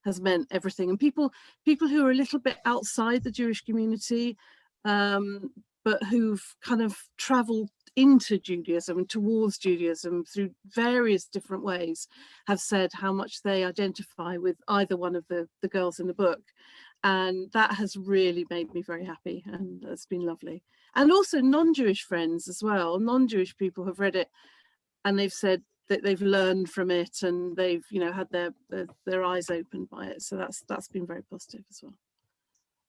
has meant everything. And people who are a little bit outside the Jewish community, but who've kind of traveled into Judaism and towards Judaism through various different ways, have said how much they identify with either one of the girls in the book. And that has really made me very happy, and it's been lovely. And also non-Jewish friends as well, non-Jewish people have read it and they've said that they've learned from it, and they've, you know, had their eyes opened by it. So that's been very positive as well.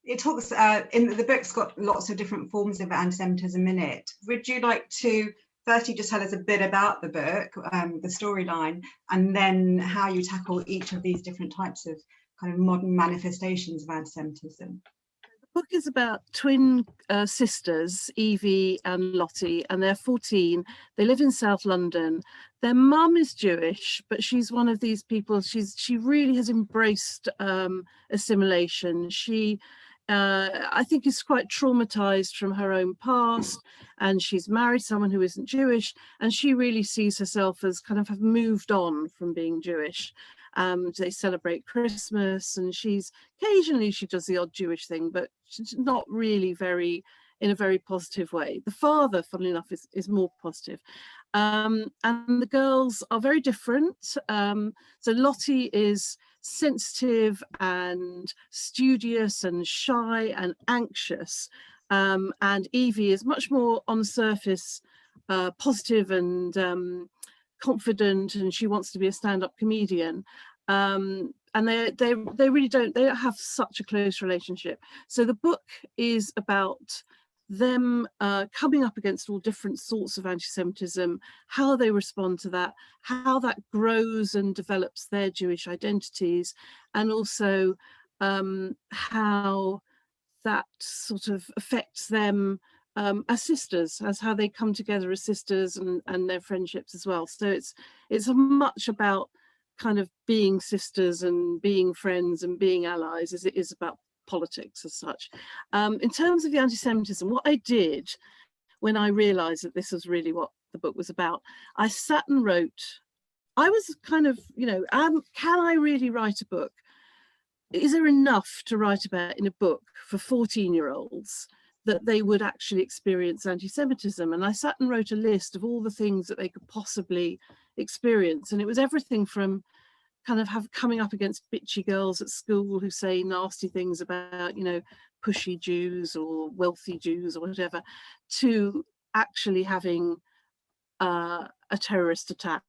It talks in the book's got lots of different forms of anti-Semitism in it. Would you like to firstly just tell us a bit about the book, the storyline, and then how you tackle each of these different types of kind of modern manifestations of anti-Semitism? The book is about twin sisters, Evie and Lottie, and they're 14. They live in South London. Their mum is Jewish, but she's one of these people, she really has embraced assimilation. She I think is quite traumatized from her own past, and she's married someone who isn't Jewish, and she really sees herself as kind of have moved on from being Jewish. They celebrate Christmas, and occasionally she does the odd Jewish thing, but she's not really in a very positive way. The father, funnily enough, is more positive. And the girls are very different. So Lottie is sensitive and studious and shy and anxious. And Evie is much more on the surface, positive and confident, and she wants to be a stand-up comedian. And they really don't have such a close relationship. So the book is about them coming up against all different sorts of anti-Semitism, how they respond to that, how that grows and develops their Jewish identities, and also how that sort of affects them as sisters, as how they come together as sisters, and their friendships as well. So it's much about kind of being sisters and being friends and being allies as it is about politics as such. In terms of the anti-Semitism, what I did when I realized that this was really what the book was about, I sat and wrote. I was kind of, you know, can I really write a book? Is there enough to write about in a book for 14-year-olds that they would actually experience anti-Semitism? And I sat and wrote a list of all the things that they could possibly experience. And it was everything from kind of coming up against bitchy girls at school who say nasty things about, you know, pushy Jews or wealthy Jews or whatever, to actually having a terrorist attack.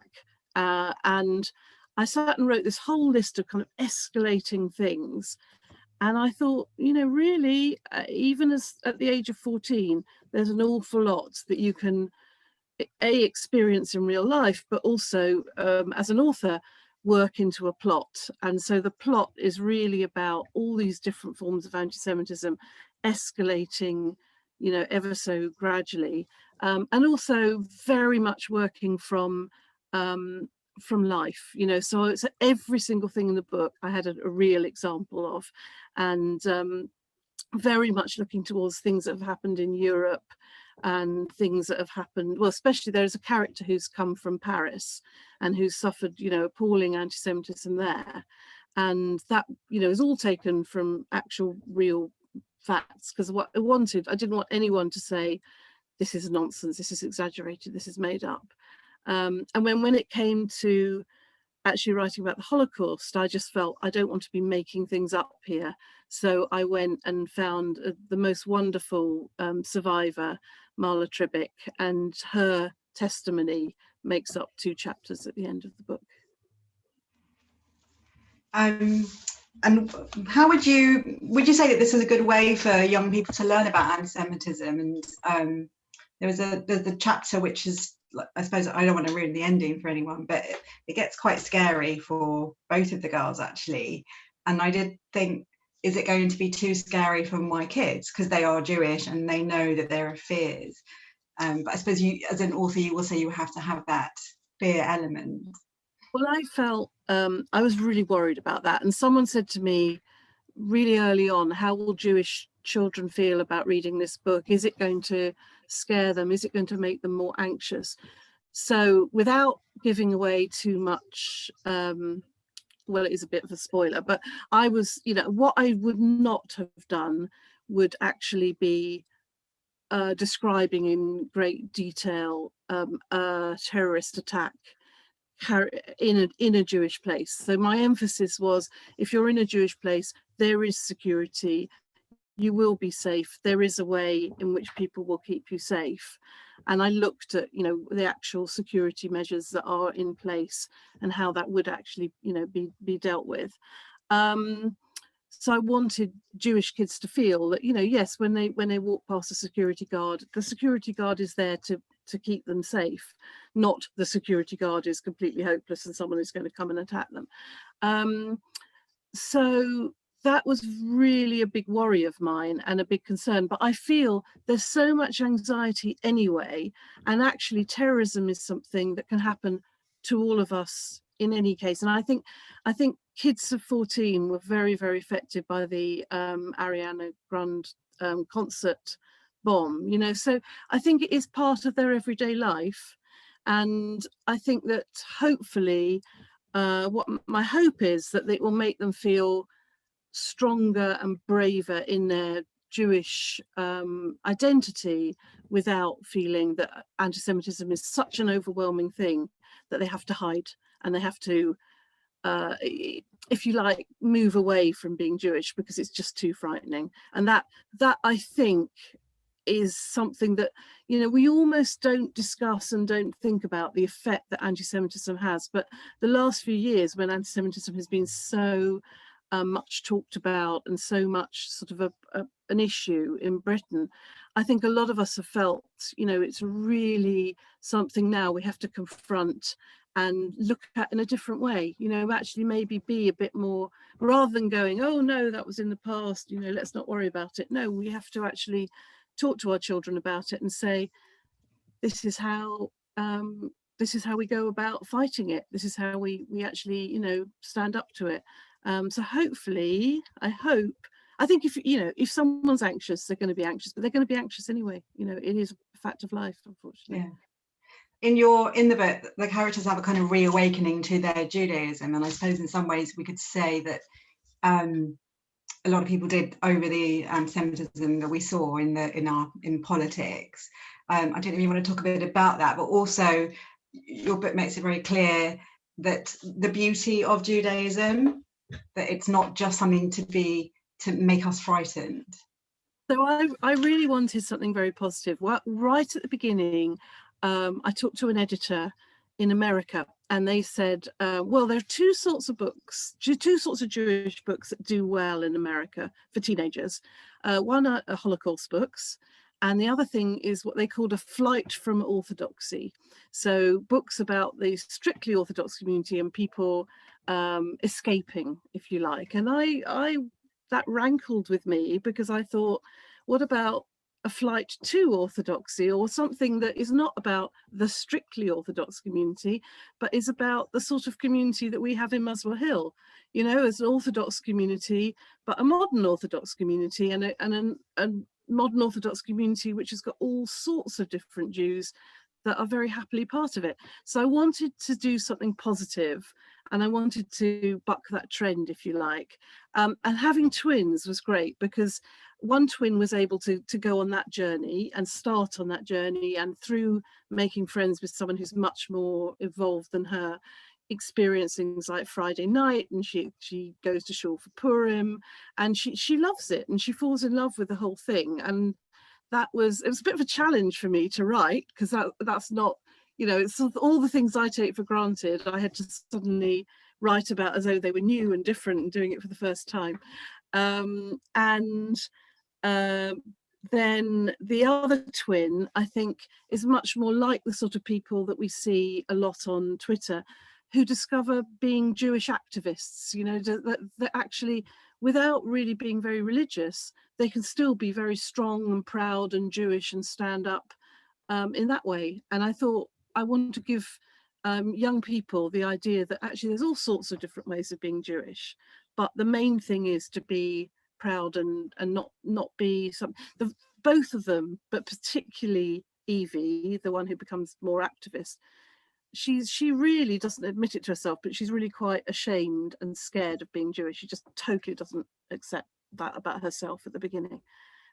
And I sat and wrote this whole list of kind of escalating things. And I thought, you know, really, even as at the age of 14, there's an awful lot that you can experience in real life, but also as an author, work into a plot. And so the plot is really about all these different forms of anti-Semitism escalating, you know, ever so gradually, and also very much working from life, you know. So it's every single thing in the book I had a real example of, and very much looking towards things that have happened in Europe and things that have happened, well, especially there's a character who's come from Paris and who's suffered, you know, appalling anti-Semitism there. And that, you know, is all taken from actual real facts, because what I didn't want anyone to say, this is nonsense, this is exaggerated, this is made up. And when it came to actually writing about the Holocaust, I just felt I don't want to be making things up here. So I went and found the most wonderful survivor, Marla, and her testimony makes up 2 chapters at the end of the book. And how would you say that this is a good way for young people to learn about anti-Semitism? And there's a chapter which is, I suppose, I don't want to ruin the ending for anyone, but it gets quite scary for both of the girls actually. And I did think, is it going to be too scary for my kids, because they are Jewish and they know that there are fears? But I suppose you, as an author, you will say you have to have that fear element. Well, I felt I was really worried about that. And someone said to me really early on, how will Jewish children feel about reading this book? Is it going to scare them? Is it going to make them more anxious? So without giving away too much well, it is a bit of a spoiler, but I was, you know, what I would not have done would actually be describing in great detail a terrorist attack in a Jewish place. So my emphasis was, if you're in a Jewish place, there is security, you will be safe, there is a way in which people will keep you safe. And I looked at, you know, the actual security measures that are in place and how that would actually, you know, be dealt with. So I wanted Jewish kids to feel that, you know, yes, when they walk past a security guard, the security guard is there to keep them safe, not the security guard is completely hopeless and someone is going to come and attack them. So that was really a big worry of mine and a big concern. But I feel there's so much anxiety anyway, and actually terrorism is something that can happen to all of us in any case. And I think kids of 14 were very, very affected by the Ariana Grande concert bomb, you know, so I think it is part of their everyday life. And I think that hopefully what my hope is that it will make them feel stronger and braver in their Jewish identity, without feeling that anti-Semitism is such an overwhelming thing that they have to hide and they have to, if you like, move away from being Jewish because it's just too frightening. And that I think is something that, you know, we almost don't discuss and don't think about the effect that anti-Semitism has. But the last few years, when anti-Semitism has been so much talked about and so much sort of an issue in Britain, I think a lot of us have felt, you know, it's really something now we have to confront and look at in a different way, you know, actually maybe be a bit more, rather than going, oh no, that was in the past, you know, let's not worry about it. No, we have to actually talk to our children about it and say, this is how we go about fighting it. This is how we actually, you know, stand up to it. So hopefully, I think if, you know, if someone's anxious, they're going to be anxious, but they're going to be anxious anyway. You know, it is a fact of life, unfortunately. Yeah. In the book, the characters have a kind of reawakening to their Judaism, and I suppose in some ways we could say that a lot of people did over the Semitism that we saw in politics. I don't know if you want to talk a bit about that, but also your book makes it very clear that the beauty of Judaism, that it's not just something to make us frightened. So I really wanted something very positive. Well, right at the beginning, I talked to an editor in America, and they said, well, there are two sorts of Jewish books that do well in America for teenagers. One are Holocaust books, and the other thing is what they called a flight from orthodoxy. So books about the strictly Orthodox community and people escaping, if you like. And I that rankled with me, because I thought, what about a flight to orthodoxy, or something that is not about the strictly Orthodox community, but is about the sort of community that we have in Muswell Hill, you know, as an Orthodox community, but a modern Orthodox community, and a modern Orthodox community which has got all sorts of different Jews that are very happily part of it. So I wanted to do something positive, and I wanted to buck that trend, if you like. And having twins was great, because one twin was able to go on that journey and start on that journey, and through making friends with someone who's much more evolved than her, experience things like Friday night, and she goes to shul for Purim, and she loves it, and she falls in love with the whole thing. And it was a bit of a challenge for me to write, because that's not, you know, it's sort of all the things I take for granted, I had to suddenly write about as though they were new and different and doing it for the first time. Then the other twin, I think, is much more like the sort of people that we see a lot on Twitter, who discover being Jewish activists, you know, that actually, without really being very religious, they can still be very strong and proud and Jewish and stand up in that way. And I thought, I want to give young people the idea that actually there's all sorts of different ways of being Jewish, but the main thing is to be proud and not be both of them, but particularly Evie, the one who becomes more activist, she really doesn't admit it to herself, but she's really quite ashamed and scared of being Jewish. She just totally doesn't accept that about herself at the beginning.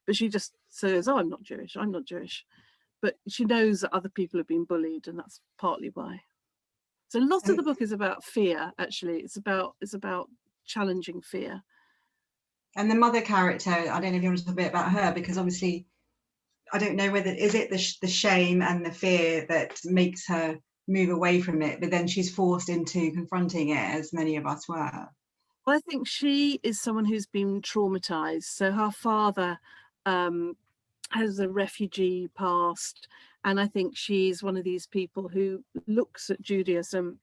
But she just says, "Oh, I'm not Jewish. I'm not Jewish." But she knows that other people have been bullied, and that's partly why. So lots of the And, book is about fear. Actually, it's about challenging fear. and the mother character, I don't know if you want to talk a bit about her, because obviously I don't know whether is it the shame and the fear that makes her move away from it, but then she's forced into confronting it, as many of us were. I think she is someone who's been traumatized. So her father um, has a refugee past, and I think she's one of these people who looks at Judaism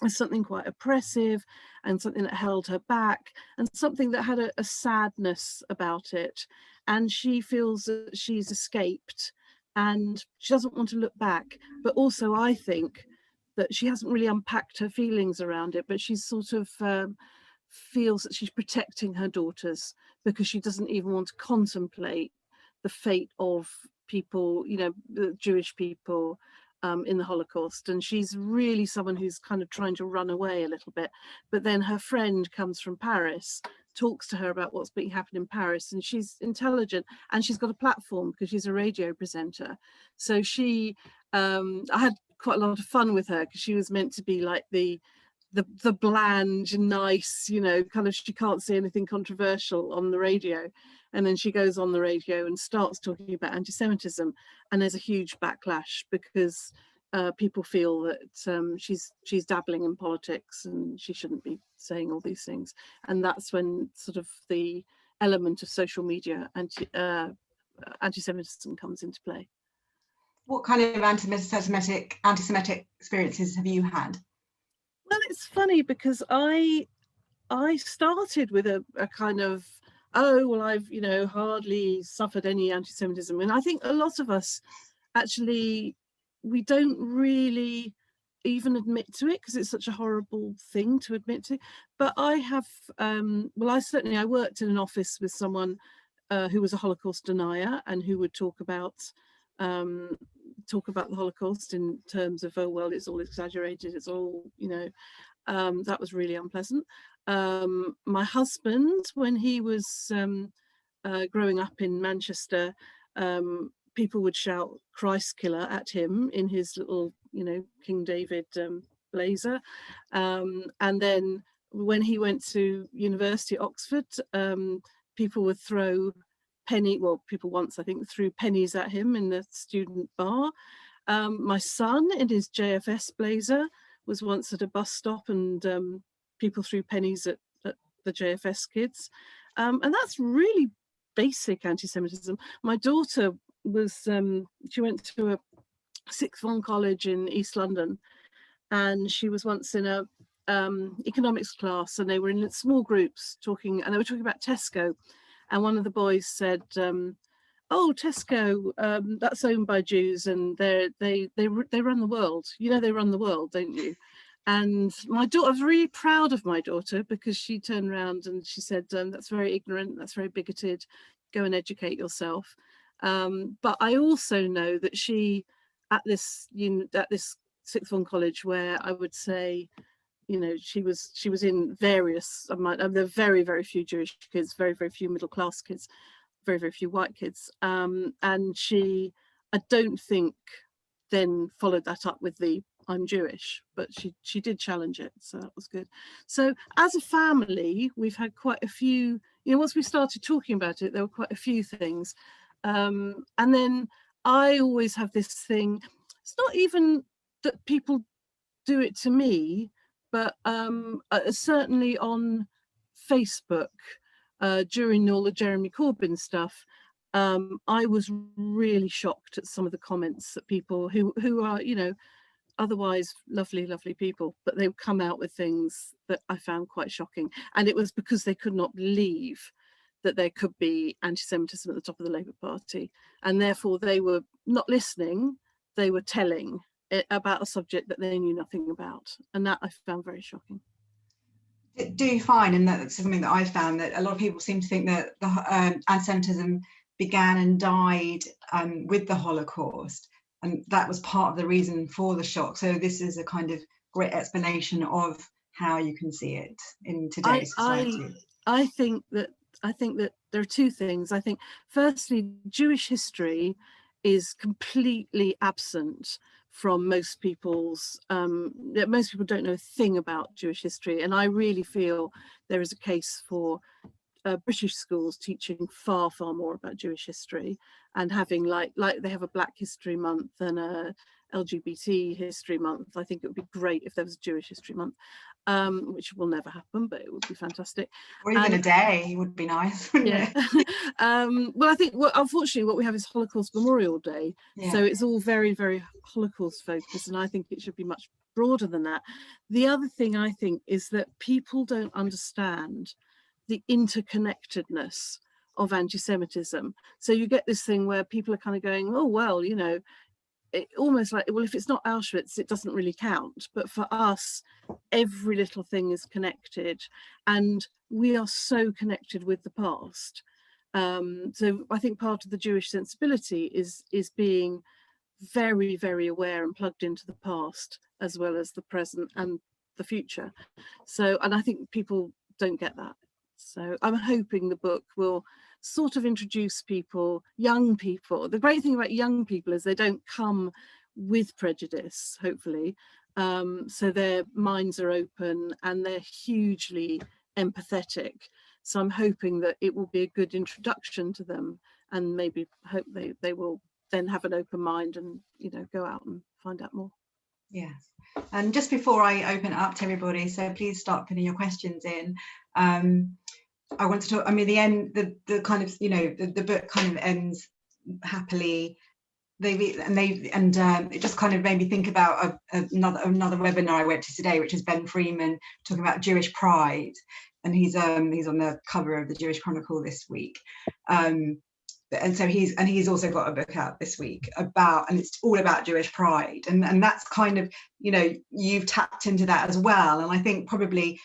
as something quite oppressive and something that held her back and something that had a sadness about it. And she feels that she's escaped and she doesn't want to look back. But also, I think that she hasn't really unpacked her feelings around it, but she's sort of feels that she's protecting her daughters because she doesn't even want to contemplate the fate of people, the Jewish people in the Holocaust. And she's really someone who's kind of trying to run away a little bit. But then her friend comes from Paris, talks to her about what's being happened in Paris, and she's intelligent and she's got a platform because she's a radio presenter. So I had quite a lot of fun with her because she was meant to be like the bland, nice, kind of, she can't say anything controversial on the radio. And then she goes on the radio and starts talking about anti-Semitism. And there's a huge backlash because people feel that she's dabbling in politics and she shouldn't be saying all these things. And that's when sort of the element of social media anti-Semitism comes into play. What kind of anti-Semitic experiences have you had? Well, it's funny because I started with a kind of, oh, well, I've, hardly suffered any anti-Semitism. And I think a lot of us actually, we don't really even admit to it because it's such a horrible thing to admit to. But I have, I worked in an office with someone who was a Holocaust denier and who would talk about the Holocaust in terms of, oh, well, it's all exaggerated, it's all, that was really unpleasant. My husband, when he was growing up in Manchester, people would shout "Christ killer" at him in his little, King David blazer. And then when he went to university at Oxford, people would throw people once, I think, threw pennies at him in the student bar. My son in his JFS blazer was once at a bus stop and people threw pennies at the JFS kids. And that's really basic anti-Semitism. My daughter she went to a sixth form college in East London, and she was once in a economics class, and they were in small groups talking about Tesco, and one of the boys said, "Oh, Tesco, that's owned by Jews, and they run the world. They run the world, don't you?" And my daughter, I was really proud of my daughter because she turned around and she said, "That's very ignorant. That's very bigoted. Go and educate yourself." But I also know that she, at this sixth form college, where I would say, she was in various. There are very, very few Jewish kids, very, very few middle class kids, very, very few white kids. And she, I don't think, then followed that up with the "I'm Jewish," but she did challenge it, so that was good. So as a family, we've had quite a few, once we started talking about it, there were quite a few things. And then I always have this thing, it's not even that people do it to me, but certainly on Facebook, during all the Jeremy Corbyn stuff, I was really shocked at some of the comments that people who are, otherwise lovely, lovely people, but they would come out with things that I found quite shocking. And it was because they could not believe that there could be anti-Semitism at the top of the Labour Party. And therefore they were not listening, they were telling it about a subject that they knew nothing about. And that I found very shocking. Do you find, and that's something that I found, that a lot of people seem to think that the anti-Semitism began and died with the Holocaust, that was part of the reason for the shock. So this is a kind of great explanation of how you can see it in I today's I society. I think that there are two things. I think firstly, Jewish history is completely absent from most people's most people don't know a thing about Jewish history, and I really feel there is a case for British schools teaching far more about Jewish history, and having like they have a Black History Month and a LGBT History Month. I think it would be great if there was a Jewish History Month, which will never happen, but it would be fantastic. Or even And a day would be nice, wouldn't yeah, it? well, I think unfortunately what we have is Holocaust Memorial Day, Yeah. so it's all very Holocaust focused, and I think it should be much broader than that. The other thing I think is that people don't understand the interconnectedness of anti-Semitism. So you get this thing where people are kind of going, oh, well, you know, almost like, well, if it's not Auschwitz, it doesn't really count. But for us, every little thing is connected, and we are so connected with the past. So I think part of the Jewish sensibility is being very aware and plugged into the past as well as the present and the future. So, and I think people don't get that. So I'm hoping the book will sort of introduce people, young people. The great thing about young people is they don't come with prejudice, hopefully. So their minds are open and they're hugely empathetic. So I'm hoping that it will be a good introduction to them, and maybe hope they will then have an open mind and, you know, go out and find out more. Yes. And just before I open it up to everybody, so please start putting your questions in. I want to talk, I mean, the kind of, you know, the book kind of ends happily. It just kind of made me think about another webinar I went to today, which is Ben Freeman talking about Jewish pride, and he's on the cover of the Jewish Chronicle this week. And so he's also got a book out this week and it's all about Jewish pride, and that's kind of, you know, you've tapped into that as well. And I think probably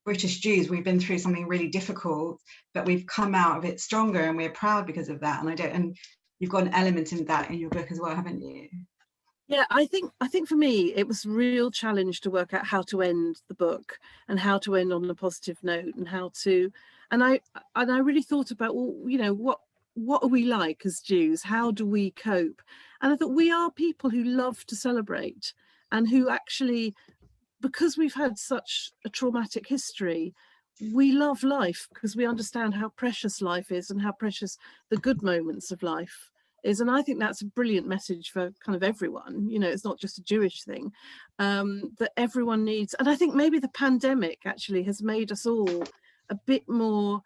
British Jews, we've been through something really difficult, but we've come out of it stronger, and we're proud because of that. And you've got an element in that in your book as well, haven't you? Yeah, I think for me it was a real challenge to work out how to end the book and how to end on a positive note, and I really thought about, well, you know, what are we like as Jews? How do we cope? And I thought we are people who love to celebrate, and who actually, because we've had such a traumatic history, we love life because we understand how precious life is and how precious the good moments of life is. And I think that's a brilliant message for kind of everyone. You know, it's not just a Jewish thing, that everyone needs. And I think maybe the pandemic actually has made us all a bit more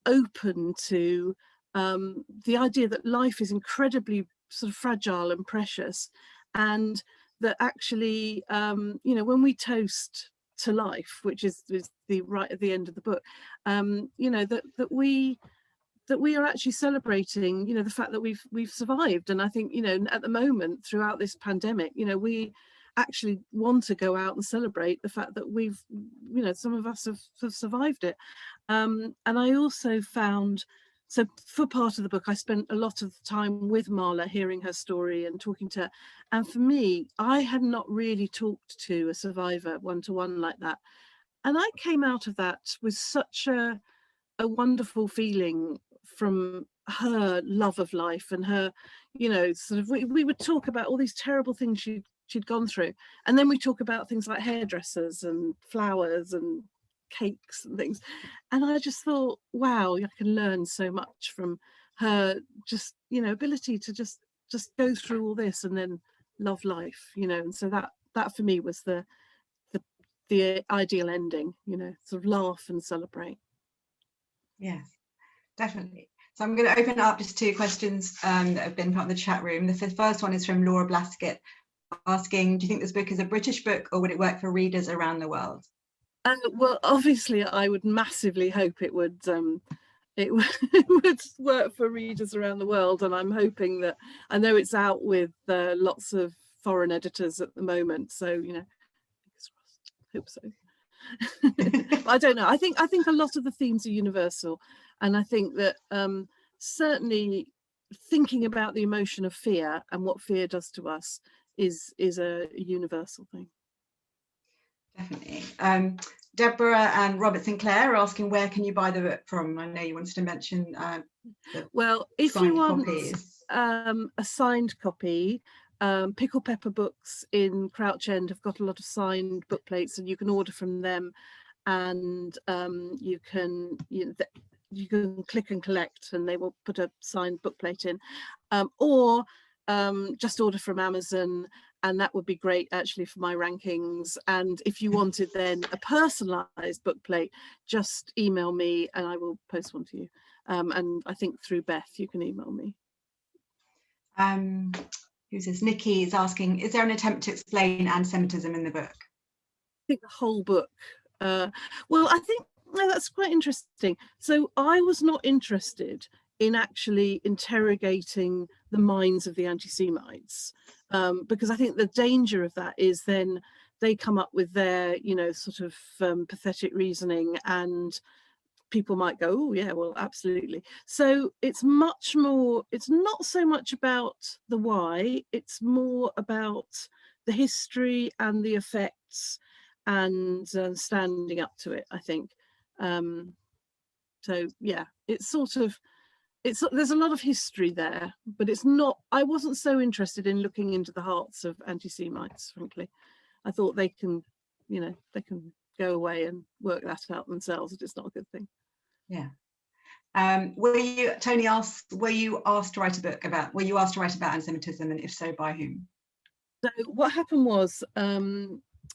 open to the idea that life is incredibly sort of fragile and precious, and that actually, you know, when we toast to life, which is the right at the end of the book, you know, that we are actually celebrating, you know, the fact that we've survived. And I think, you know, at the moment throughout this pandemic, you know, we actually want to go out and celebrate the fact that we've, you know, some of us have survived it. And I also found, so for part of the book, I spent a lot of time with Marla, hearing her story and talking to her. And for me, I had not really talked to a survivor one-to-one like that. And I came out of that with such a wonderful feeling from her love of life and her, you know, sort of, we would talk about all these terrible things she'd gone through. And then we talk about things like hairdressers and flowers and cakes and things. And I just thought, wow, I can learn so much from her, just, you know, ability to just go through all this and then love life, you know. And so that for me was the ideal ending, you know, sort of laugh and celebrate. Yes, definitely. So I'm going to open up just two questions that have been put in the chat room. The first one is from Laura Blaskett, asking, do you think this book is a British book, or would it work for readers around the world? Well, obviously, I would massively hope it would would work for readers around the world, and I'm hoping that, I know it's out with lots of foreign editors at the moment, so, you know, hope so. But I don't know. I think a lot of the themes are universal, and I think that certainly thinking about the emotion of fear and what fear does to us is a universal thing. Definitely. Deborah and Robert Sinclair are asking, where can you buy the book from? I know you wanted to mention well, if you signed want copies. a signed copy, Pickle Pepper Books in Crouch End have got a lot of signed book plates, and you can order from them, and you can click and collect, and they will put a signed book plate in, or just order from Amazon, and that would be great actually for my rankings. And if you wanted then a personalized book plate, just email me and I will post one to you. And I think through Beth you can email me. Who's this? Nikki is asking, is there an attempt to explain anti-Semitism in the book? I think the whole book. Well, I think that's quite interesting. So I was not interested in actually interrogating the minds of the anti-Semites, because I think the danger of that is then they come up with their, sort of pathetic reasoning, and people might go, oh yeah, well, absolutely. So it's much more, it's not so much about the why, it's more about the history and the effects, and standing up to it, I think. So yeah, it's sort of, there's a lot of history there, but it's not, I wasn't so interested in looking into the hearts of anti-Semites, frankly. I thought they can, they can go away and work that out themselves, and it's not a good thing. Yeah. Tony asked, were you asked to write about anti-Semitism, and if so, by whom? So what happened was,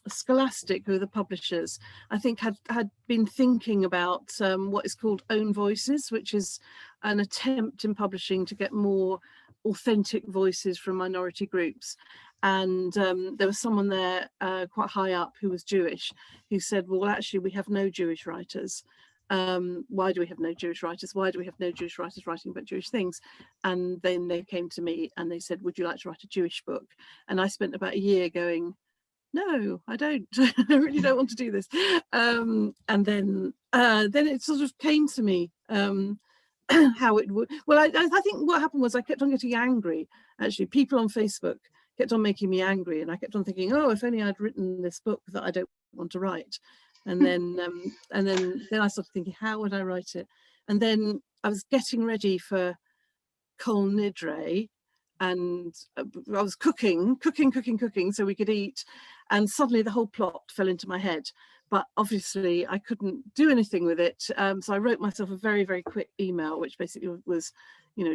Scholastic, who are the publishers, I think had been thinking about what is called own voices, which is an attempt in publishing to get more authentic voices from minority groups. And there was someone there quite high up who was Jewish, who said, well, actually, we have no Jewish writers. Why do we have no Jewish writers? Why do we have no Jewish writers writing about Jewish things? And then they came to me and they said, would you like to write a Jewish book? And I spent about a year going, no, I don't. I really don't want to do this. And then it sort of came to me how it would. Well, I think what happened was I kept on getting angry. Actually, people on Facebook kept on making me angry, and I kept on thinking, oh, if only I'd written this book that I don't want to write. And then I started thinking, how would I write it? And then I was getting ready for Kol Nidre, and I was cooking so we could eat, and suddenly the whole plot fell into my head, but obviously I couldn't do anything with it, so I wrote myself a very, very quick email, which basically was,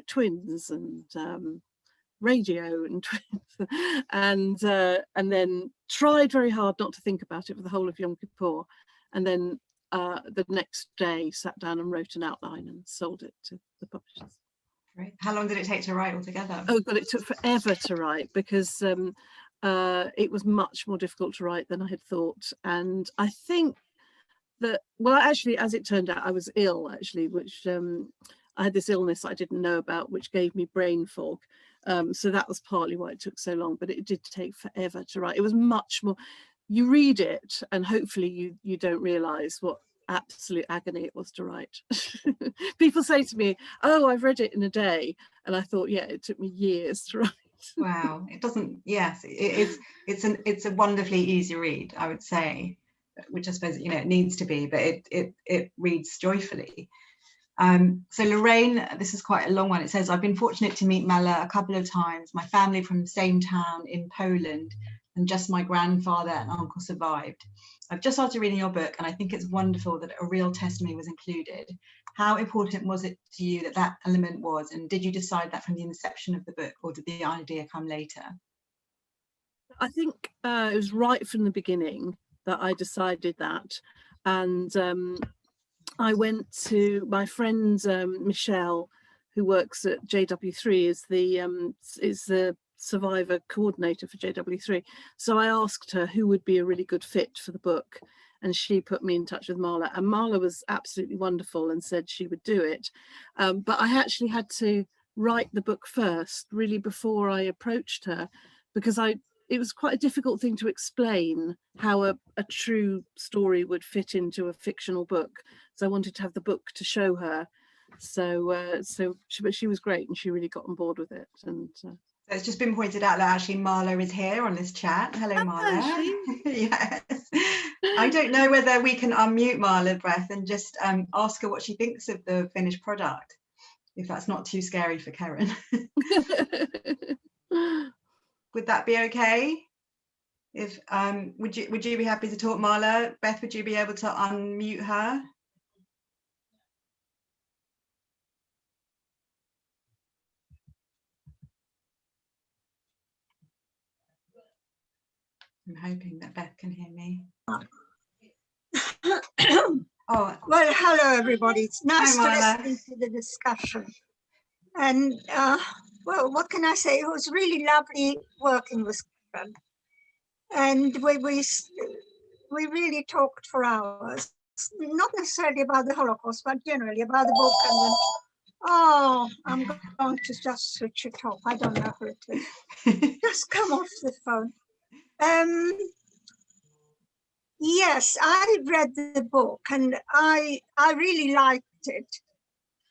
twins and radio and twins, and then tried very hard not to think about it for the whole of Yom Kippur, and then the next day sat down and wrote an outline and sold it to the publishers. Great. How long did it take to write altogether? Oh God, it took forever to write, because it was much more difficult to write than I had thought. And I think that, well, actually, as it turned out, I was ill, actually, which I had this illness I didn't know about, which gave me brain fog. So that was partly why it took so long, but it did take forever to write. It was much more, you read it and hopefully you don't realise what absolute agony it was to write. People say to me, oh, I've read it in a day, and I thought, yeah, it took me years to write. Wow. It doesn't, yes, it's a wonderfully easy read, I would say, which I suppose it needs to be, but it reads joyfully. So Lorraine, this is quite a long one. It says, I've been fortunate to meet Marla a couple of times. My family from the same town in Poland, and just my grandfather and uncle survived. I've just started reading your book, and I think it's wonderful that a real testimony was included. How important was it to you that element was, and did you decide that from the inception of the book, or did the idea come later? I think it was right from the beginning that I decided that, and I went to my friend Michelle, who works at JW3, is the survivor coordinator for JW3. So I asked her who would be a really good fit for the book, and she put me in touch with Marla, and Marla was absolutely wonderful and said she would do it. But I actually had to write the book first, really, before I approached her, because it was quite a difficult thing to explain how a true story would fit into a fictional book. So I wanted to have the book to show her But she was great, and she really got on board with it. And so it's just been pointed out that actually Marla is here on this chat. Hello, Marla. Yes. I don't know whether we can unmute Marla, Beth, and just ask her what she thinks of the finished product, if that's not too scary for Keren. Would that be okay? If would you be happy to talk, Marla? Beth, would you be able to unmute her? I'm hoping that Beth can hear me. Oh, well, hello everybody. It's nice to Marla. listen to the discussion. And well, what can I say? It was really lovely working with Keren. And we really talked for hours, not necessarily about the Holocaust, but generally about the book. And then, oh, I'm going to just switch it off. I don't know who it is. Just come off the phone. Yes, I read the book and I really liked it.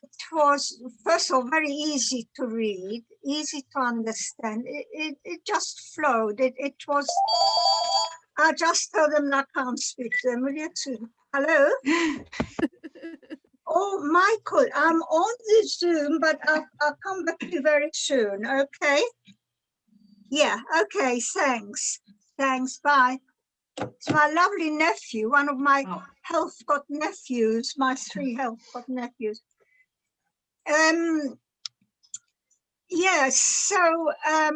It was, first of all, very easy to read, easy to understand. It just flowed. It was, I just told them I can't speak to them. Will you too? Hello? Oh, Michael, I'm on the Zoom, but I'll come back to you very soon, okay? Yeah, okay, thanks. Thanks, bye. It's my lovely nephew, one of my health got nephews, my 3 health got nephews. Yes, so I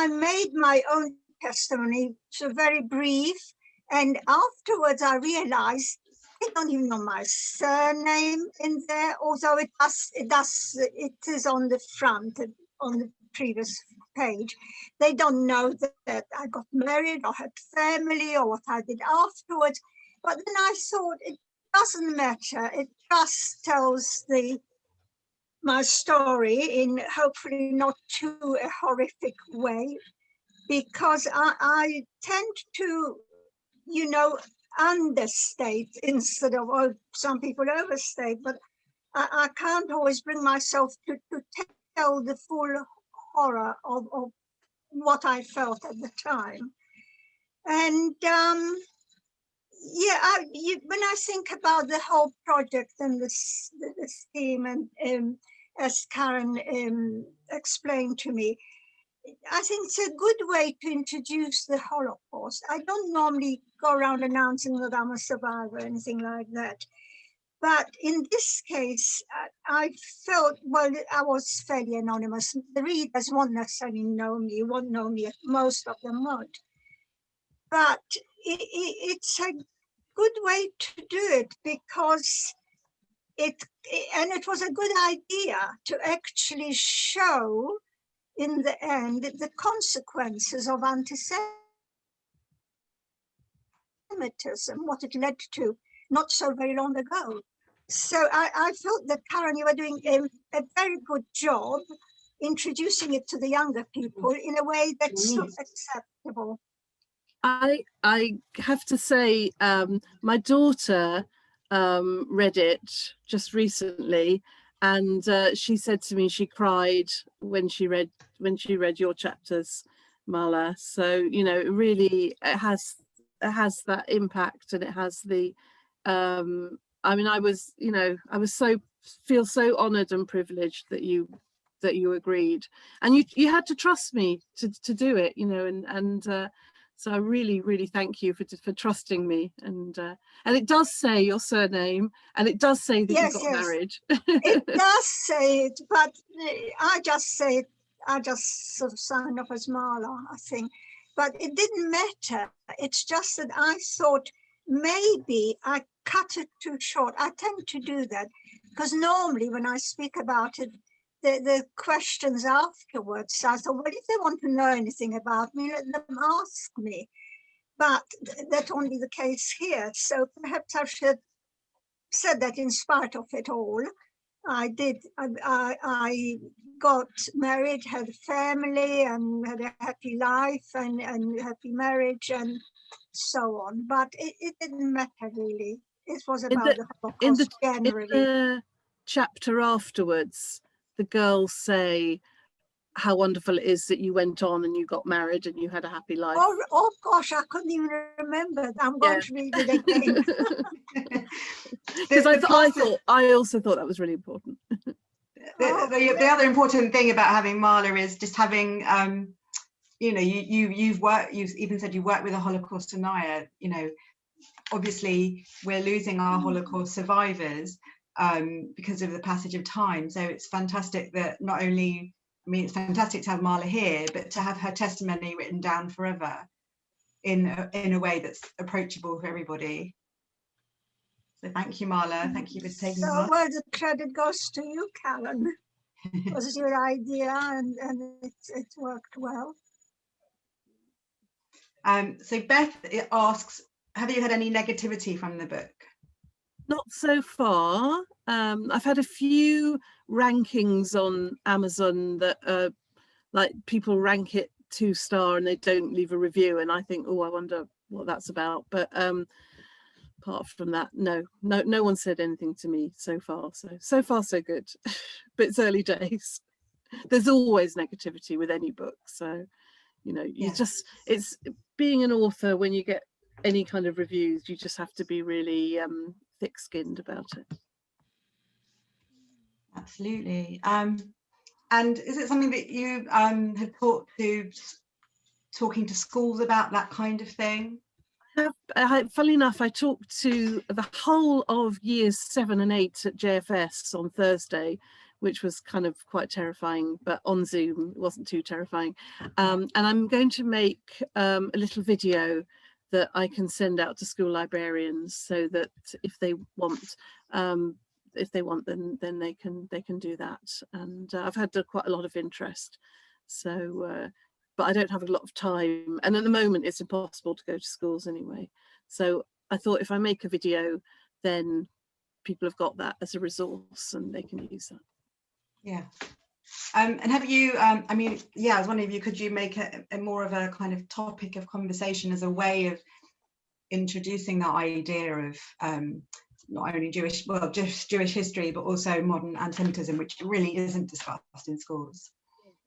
made my own testimony, so very brief, and afterwards I realized I don't even know my surname in there, although it is on the front, on the previous page. They don't know that I got married or had family or what I did afterwards. But then I thought it doesn't matter. It just tells my story in hopefully not too a horrific way, because I tend to, you know, understate instead of, oh, some people overstate, but I can't always bring myself to tell the full horror of what I felt at the time. And yeah, when I think about the whole project and the scheme, and as Keren explained to me, I think it's a good way to introduce the Holocaust. I don't normally go around announcing that I'm a survivor or anything like that. But in this case, I felt, well, I was fairly anonymous. The readers won't necessarily know me, won't know me, most of them won't. But it's a good way to do it, because it was a good idea to actually show in the end the consequences of anti-Semitism, what it led to not so very long ago. So I felt that, Keren, you were doing a very good job introducing it to the younger people in a way that's acceptable. I have to say, my daughter read it just recently, and she said to me she cried when she read your chapters, Marla. So, you know, it has that impact, and it has the I mean, I feel so honored and privileged that you agreed, and you had to trust me to do it, you know, and so I really, really thank you for trusting me. And it does say your surname, and it does say that you got married. It does say it, but I just say it. I just sort of signed up as Marla, I think. But it didn't matter. It's just that I thought maybe I cut it too short. I tend to do that because normally when I speak about it, the questions afterwards, I thought, well, if they want to know anything about me, let them ask me. But that's only the case here. So perhaps I should have said that in spite of it all. I did. I got married, had a family, and had a happy life and happy marriage and so on. But it didn't matter really. It was In about the the in Holocaust generally. the chapter afterwards, the girls say how wonderful it is that you went on and you got married and you had a happy life. Oh gosh, I couldn't even remember. I'm going to read it again. Because I also thought that was really important. The other important thing about having Marla is just having, you know, you've even said you work with a Holocaust denier. You know, obviously we're losing our Holocaust survivors because of the passage of time. So it's fantastic that not only, I mean, it's fantastic to have Marla here, but to have her testimony written down forever in a way that's approachable for everybody. So thank you, Marla. Thank you for taking part. Well, the credit goes to you, Karen. It was your idea, and it worked well. So Beth asks, have you had any negativity from the book? Not so far. I've had a few rankings on Amazon that like people rank it 2-star and they don't leave a review, and I think, oh, I wonder what that's about. But apart from that, no one said anything to me so far. So far so good. But it's early days. There's always negativity with any book, so you know, it's being an author, when you get any kind of reviews, you just have to be really thick-skinned about it. Absolutely. And is it something that you have talking to schools about, that kind of thing? Funnily enough, I talked to the whole of years 7 and 8 at JFS on Thursday, which was kind of quite terrifying, but on Zoom it wasn't too terrifying. And I'm going to make a little video that I can send out to school librarians, so that if they want, then they can do that. And I've had quite a lot of interest. So. But I don't have a lot of time, and at the moment it's impossible to go to schools anyway. So I thought, if I make a video, then people have got that as a resource and they can use that. Yeah. And have you, I mean, yeah, I was wondering if could you make a more of a kind of topic of conversation as a way of introducing that idea of not only Jewish history, but also modern anti-Semitism, which really isn't discussed in schools.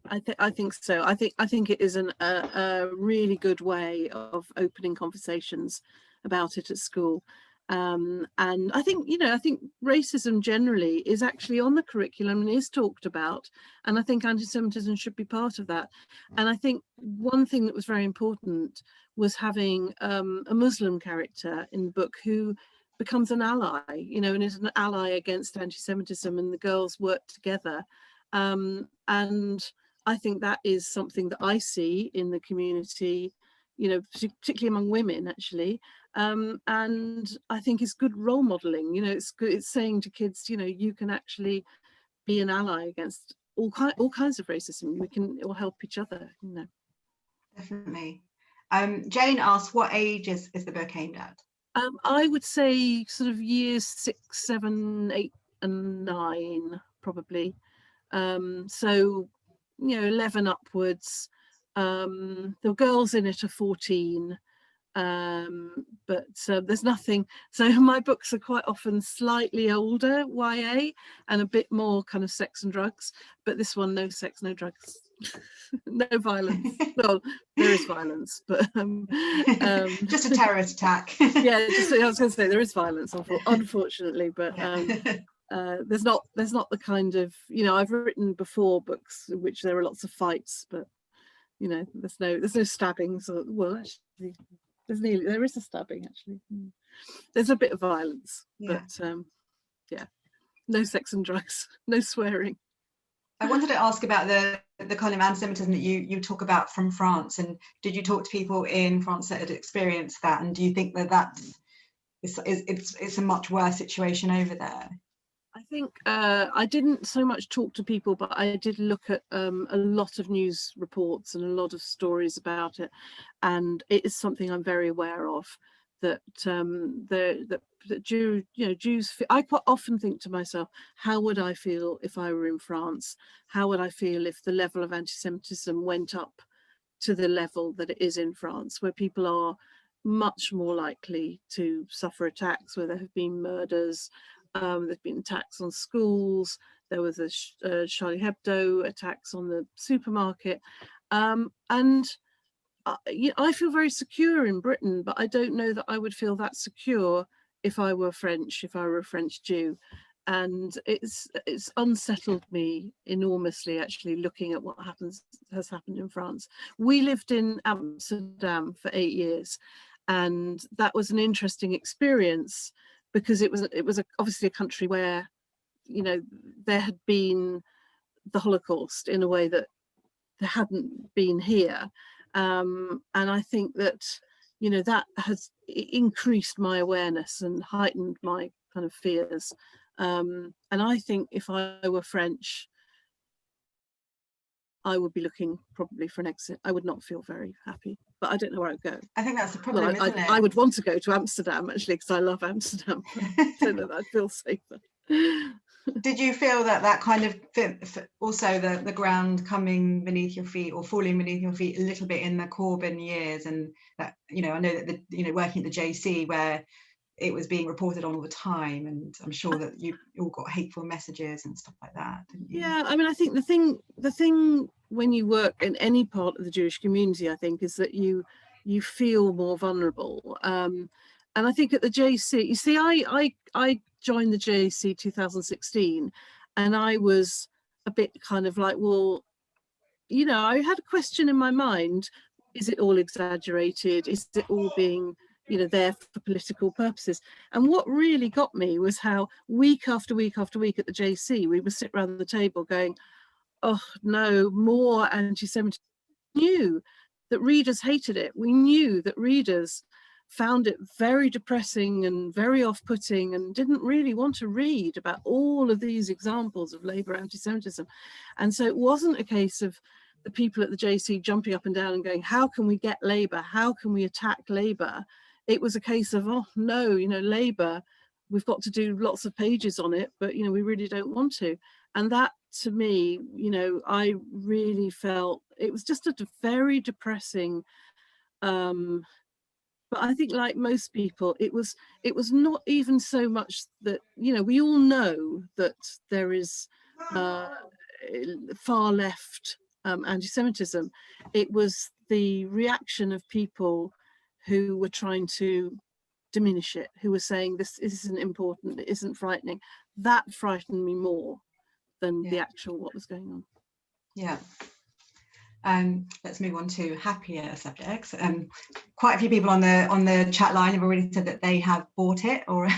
I think so. I think it is a really good way of opening conversations about it at school. And I think, you know, I think racism generally is actually on the curriculum and is talked about. And I think anti-Semitism should be part of that. And I think one thing that was very important was having a Muslim character in the book who becomes an ally, you know, and is an ally against anti-Semitism, and the girls work together. And I think that is something that I see in the community, you know, particularly among women, actually. And I think it's good role modeling. You know, it's good. It's saying to kids, you know, you can actually be an ally against all kinds of racism. It will help each other. You know. Definitely. Jane asks, what ages is the book aimed at? I would say sort of years 6, 7, 8, and 9, probably. So, you know, 11 upwards. The girls in it are 14, but there's nothing. So my books are quite often slightly older YA and a bit more kind of sex and drugs, but this one, no sex, no drugs. No violence. Well, there is violence, but just a terrorist attack. Yeah, I was going to say there is violence, unfortunately, but there's not the kind of, you know, I've written before books in which there are lots of fights, but you know, there's no stabbings. Or, well, actually, there is a stabbing actually. There's a bit of violence, but yeah, no sex and drugs, no swearing. I wanted to ask about the kind of anti-Semitism that you talk about from France, and did you talk to people in France that had experienced that, and do you think that it's a much worse situation over there? I think I didn't so much talk to people, but I did look at a lot of news reports and a lot of stories about it, and it is something I'm very aware of. That Jews. I quite often think to myself, how would I feel if I were in France? How would I feel if the level of anti-Semitism went up to the level that it is in France, where people are much more likely to suffer attacks, where there have been murders, there's been attacks on schools, there was a Charlie Hebdo attacks on the supermarket, and I feel very secure in Britain, but I don't know that I would feel that secure if I were French, if I were a French Jew. And it's unsettled me enormously, actually, looking at what has happened in France. We lived in Amsterdam for 8 years, and that was an interesting experience, because it was obviously a country where, you know, there had been the Holocaust in a way that there hadn't been here. And I think that, you know, that has increased my awareness and heightened my kind of fears. And I think if I were French, I would be looking probably for an exit. I would not feel very happy, but I don't know where I'd go. I think that's the problem, Well, isn't it? I would want to go to Amsterdam, actually, because I love Amsterdam, so that I'd feel safer. Did you feel that kind of also the ground coming beneath your feet, or falling beneath your feet a little bit in the Corbyn years, and that, you know, I know that working at the JC, where it was being reported on all the time, and I'm sure that you all got hateful messages and stuff like that, didn't you? Yeah, I mean, I think the thing when you work in any part of the Jewish community, I think, is that you feel more vulnerable. And I think at the JC, you see, I joined the JC 2016, and I was a bit kind of like, well, you know, I had a question in my mind: is it all exaggerated? Is it all being, you know, there for political purposes? And what really got me was how week after week after week at the JC, we would sit around the table going, oh no, more anti-Semitism. We knew that readers hated it. We knew that readers found it very depressing and very off-putting, and didn't really want to read about all of these examples of Labour anti-Semitism. And so it wasn't a case of the people at the JC jumping up and down and going, how can we get Labour? How can we attack Labour? It was a case of, oh no, you know, Labour, we've got to do lots of pages on it, but, you know, we really don't want to. And that, to me, you know, I really felt it was just a very depressing, but I think, like most people, it was not even so much that, you know, we all know that there is far left anti-Semitism. It was the reaction of people who were trying to diminish it, who were saying this isn't important, it isn't frightening. That frightened me more than the actual what was going on. Yeah. Let's move on to happier subjects. Quite a few people on the chat line have already said that they have bought it, or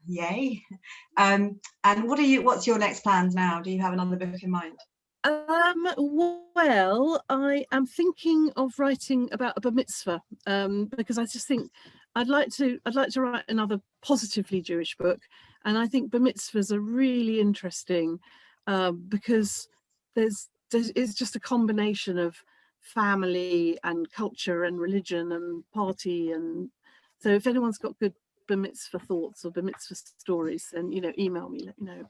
yay. And what's your next plans now? Do you have another book in mind? Well, I am thinking of writing about a bar mitzvah, because I just think I'd like to write another positively Jewish book, and I think bar mitzvahs are really interesting, because it's just a combination of family and culture and religion and party. And so if anyone's got good bar mitzvah thoughts or bar mitzvah stories, then, you know, email me, let me know.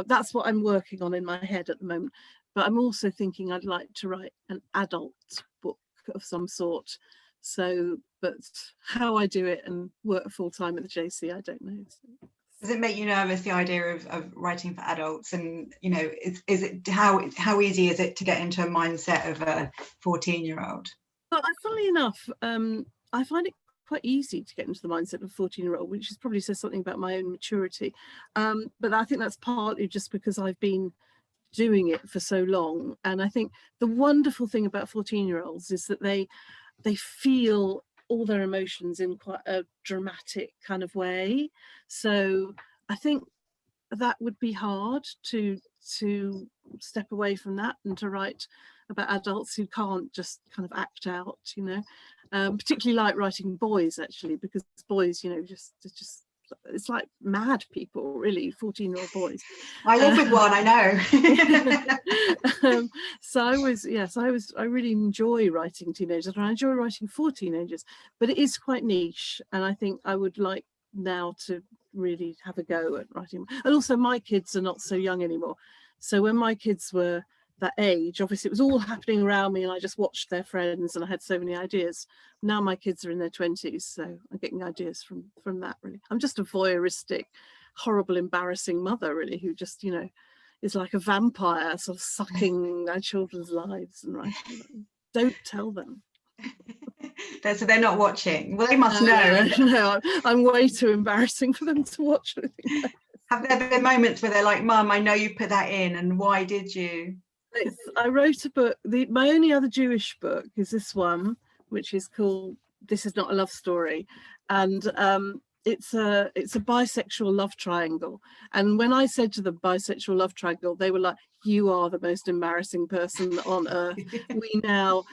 That's what I'm working on in my head at the moment. But I'm also thinking I'd like to write an adult book of some sort. So, but how I do it and work full time at the JC, I don't know. Does it make you nervous, the idea of writing for adults? And, you know, is it how easy is it to get into a mindset of a 14-year-old? Well, funnily enough, I find it quite easy to get into the mindset of a 14-year-old, which is probably says something about my own maturity. But I think that's partly just because I've been doing it for so long. And I think the wonderful thing about 14-year-olds is that they feel all their emotions in quite a dramatic kind of way. So I think that would be hard to step away from that and to write about adults who can't just kind of act out, you know. Particularly like writing boys, actually, because boys, you know, just it's like mad people, really, 14-year-old boys. I live with one, I know. So I really enjoy writing teenagers, and I enjoy writing for teenagers, but it is quite niche, and I think I would like now to really have a go at writing. And also, my kids are not so young anymore, so when my kids were that age, obviously it was all happening around me and I just watched their friends and I had so many ideas. Now my kids are in their 20s, so I'm getting ideas from that, really. I'm just a voyeuristic, horrible, embarrassing mother, really, who just, you know, is like a vampire, sort of sucking our children's lives and writing them. Don't tell them. So they're not watching. Well, they must know. No, I'm way too embarrassing for them to watch anything like this. Have there been moments where they're like, Mum, I know you put that in, and why did you? I wrote a book. My only other Jewish book is this one, which is called "This Is Not a Love Story," and it's a bisexual love triangle. And when I said to them bisexual love triangle, they were like, "You are the most embarrassing person on earth. We now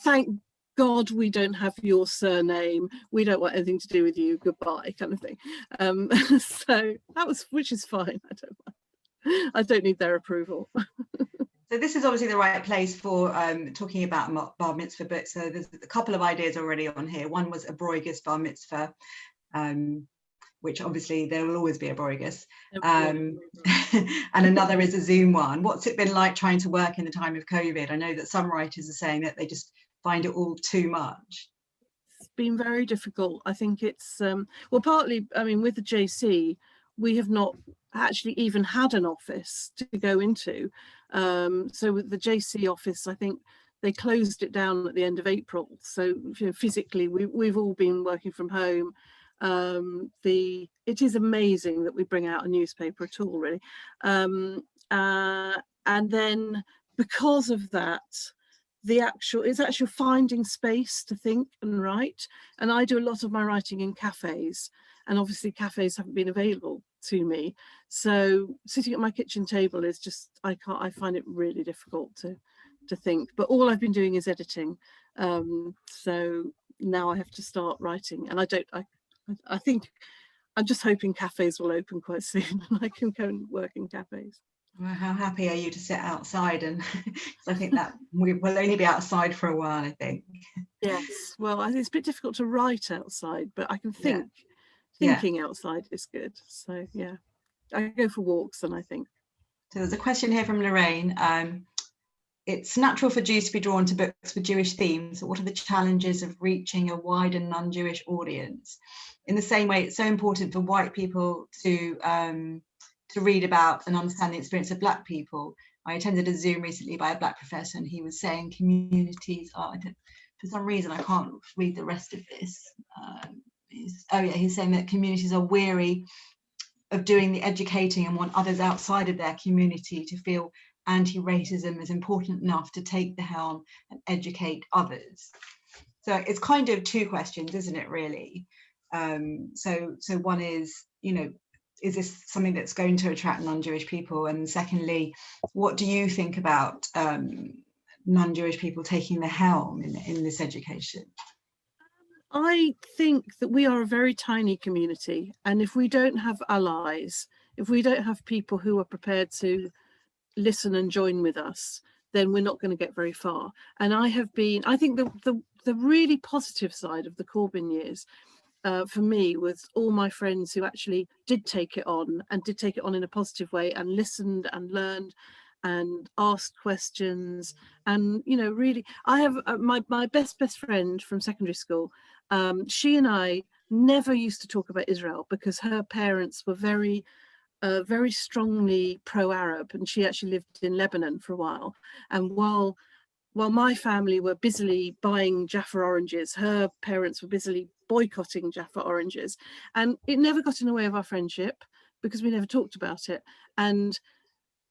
thank God we don't have your surname. We don't want anything to do with you. Goodbye," kind of thing. So that was, which is fine. I don't need their approval. So this is obviously the right place for talking about bar mitzvah books. So there's a couple of ideas already on here. One was a Bruegger's bar mitzvah, which obviously there will always be a Bruegger's. And another is a Zoom one. What's it been like trying to work in the time of COVID? I know that some writers are saying that they just find it all too much. It's been very difficult. I think it's, well, partly, I mean, with the JC, we have not actually even had an office to go into. So with the JC office, I think they closed it down at the end of April. So, you know, physically, we've all been working from home. It is amazing that we bring out a newspaper at all, really. And then because of that, it's actually finding space to think and write. And I do a lot of my writing in cafes, and obviously cafes haven't been available to me. So sitting at my kitchen table is just, I find it really difficult to think. But all I've been doing is editing. So now I have to start writing, and I think I'm just hoping cafes will open quite soon and I can go and work in cafes. Well, how happy are you to sit outside? And I think that we will only be outside for a while, I think. Yes, well, it's a bit difficult to write outside, but I can think. Yeah. Thinking outside is good. So yeah, I go for walks and I think. So there's a question here from Lorraine. It's natural for Jews to be drawn to books with Jewish themes. What are the challenges of reaching a wider non-Jewish audience? In the same way, it's so important for white people to read about and understand the experience of Black people. I attended a Zoom recently by a Black professor, and he was saying communities are, for some reason, I can't read the rest of this. He's saying that communities are weary of doing the educating and want others outside of their community to feel anti-racism is important enough to take the helm and educate others. So it's kind of two questions, isn't it, really? So one is, you know, is this something that's going to attract non-Jewish people? And secondly, what do you think about non-Jewish people taking the helm in this education? I think that we are a very tiny community, and if we don't have allies, if we don't have people who are prepared to listen and join with us, then we're not going to get very far. And I think the really positive side of the Corbyn years for me was all my friends who actually did take it on, and did take it on in a positive way, and listened and learned and asked questions. And, you know, really, I have my best friend from secondary school. She and I never used to talk about Israel because her parents were very strongly pro-Arab, and she actually lived in Lebanon for a while. And while my family were busily buying Jaffa oranges, her parents were busily boycotting Jaffa oranges, and it never got in the way of our friendship because we never talked about it. And,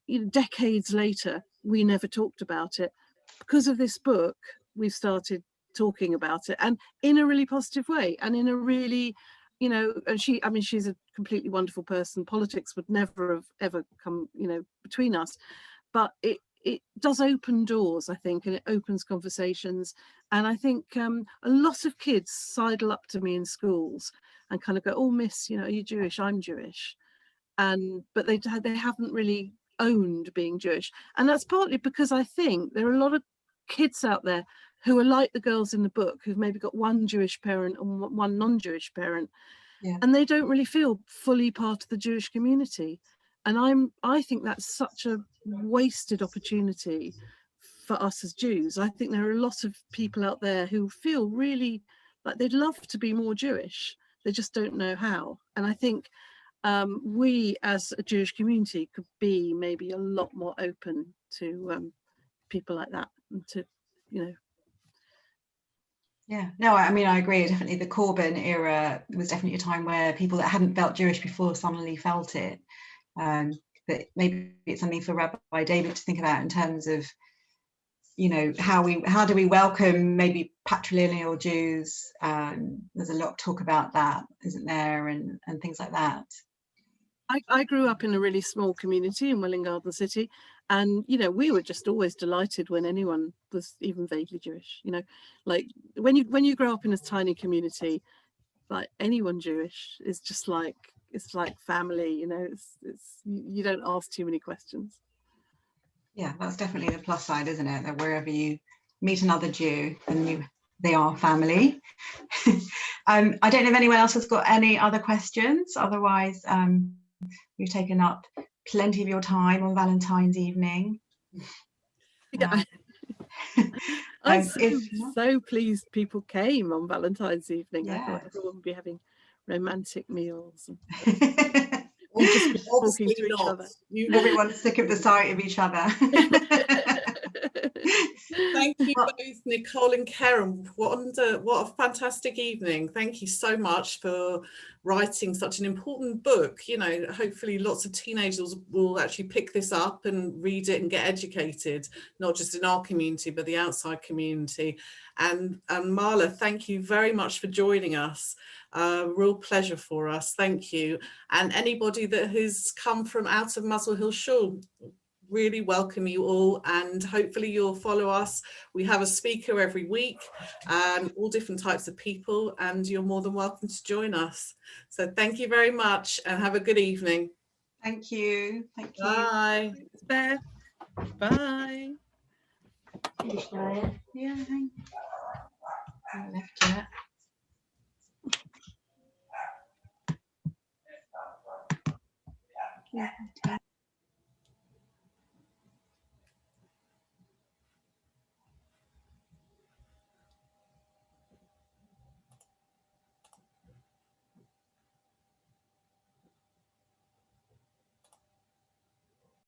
you know, decades later, we never talked about it. Because of this book, we've started talking about it, and in a really positive way, and in a really, you know, and she's a completely wonderful person. Politics would never have ever come, you know, between us, but it does open doors, I think, and it opens conversations. And I think a lot of kids sidle up to me in schools and kind of go, "Oh, miss, you know, are you Jewish? I'm Jewish," but they haven't really owned being Jewish, and that's partly because I think there are a lot of kids out there who are like the girls in the book, who've maybe got one Jewish parent and one non-Jewish parent, and they don't really feel fully part of the Jewish community. And I think that's such a wasted opportunity for us as Jews. I think there are a lot of people out there who feel really like they'd love to be more Jewish. They just don't know how. And I think we as a Jewish community could be maybe a lot more open to people like that, and to, you know. Yeah, no, I mean, I agree. Definitely the Corbyn era was definitely a time where people that hadn't felt Jewish before suddenly felt it. But maybe it's something for Rabbi David to think about in terms of, you know, how do we welcome maybe patrilineal Jews? There's a lot of talk about that, isn't there, and things like that. I grew up in a really small community in Welwyn Garden City, and you know, we were just always delighted when anyone was even vaguely Jewish. You know, like when you grow up in a tiny community, like anyone Jewish is just like, it's like family. You know, it's you don't ask too many questions. Yeah, that's definitely the plus side, isn't it? That wherever you meet another Jew, then they are family. I don't know if anyone else has got any other questions. Otherwise, we've taken up plenty of your time on Valentine's evening. Yeah. I'm so pleased people came on Valentine's evening. Yeah. I thought everyone would be having romantic meals. Or just talking to each other. Everyone's sick of the sight of each other. Thank you both, Nicole and Keren. What a fantastic evening. Thank you so much for writing such an important book. You know, hopefully lots of teenagers will actually pick this up and read it and get educated, not just in our community, but the outside community. And Marla, thank you very much for joining us. Real pleasure for us. Thank you. And anybody that has come from out of Muswell Hill Shul, really welcome you all, and hopefully you'll follow us. We have a speaker every week, all different types of people, and you're more than welcome to join us. So thank you very much and have a good evening. Thank you. Thank you. Bye. Bye. Bye. Yeah, I left yet.